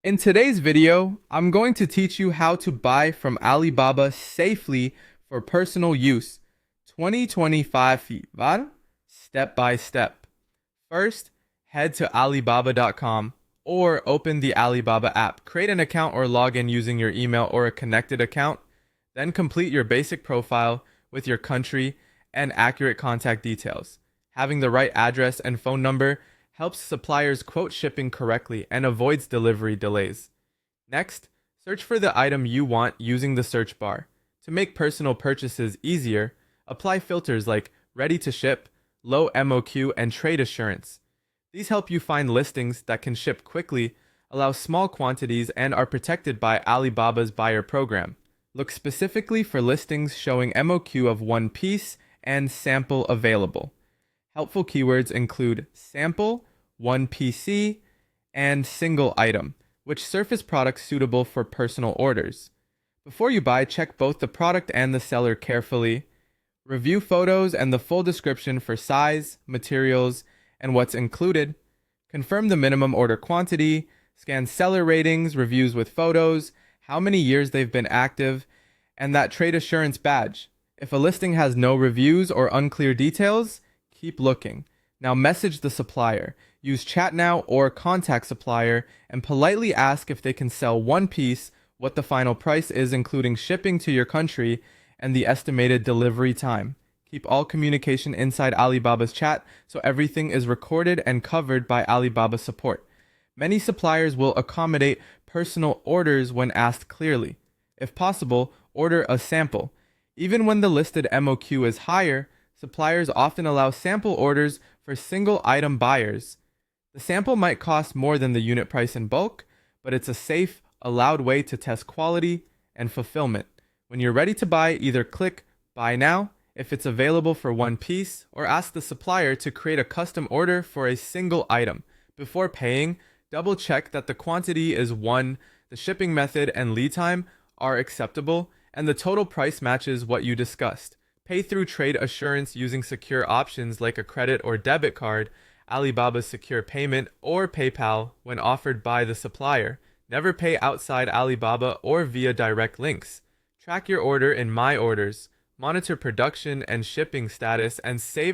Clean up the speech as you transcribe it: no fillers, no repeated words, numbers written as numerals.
In today's video, I'm going to teach you how to buy from Alibaba safely for personal use. 2025 feet, ¿vale? Step by step. First, head to Alibaba.com or open the Alibaba app. Create an account or log in using your email or a connected account. Then complete your basic profile with your country and accurate contact details. Having the right address and phone number helps suppliers quote shipping correctly and avoids delivery delays. Next, search for the item you want using the search bar. To make personal purchases easier, apply filters like ready to ship, low MOQ, and trade assurance. These help you find listings that can ship quickly, allow small quantities, and are protected by Alibaba's buyer program. Look specifically for listings showing MOQ of one piece and sample available. Helpful keywords include sample, one PC, and single item, which surface products suitable for personal orders. Before you buy, check both the product and the seller carefully. Review photos and the full description for size, materials, and what's included. Confirm the minimum order quantity. Scan seller ratings, reviews with photos, how many years they've been active, and that trade assurance badge. If a listing has no reviews or unclear details, keep looking. Now message the supplier. Use chat now or contact supplier and politely ask if they can sell one piece, what the final price is including shipping to your country, and the estimated delivery time. Keep all communication inside Alibaba's chat so everything is recorded and covered by Alibaba support. Many suppliers will accommodate personal orders when asked clearly. If possible, order a sample. Even when the listed MOQ is higher, suppliers often allow sample orders for single item buyers. The sample might cost more than the unit price in bulk, but it's a safe, allowed way to test quality and fulfillment. When you're ready to buy, either click Buy Now if it's available for one piece, or ask the supplier to create a custom order for a single item. Before paying, double check that the quantity is one, the shipping method and lead time are acceptable, and the total price matches what you discussed. Pay through trade assurance using secure options like a credit or debit card, Alibaba's secure payment, or PayPal when offered by the supplier. Never pay outside Alibaba or via direct links. Track your order in My Orders. Monitor production and shipping status and save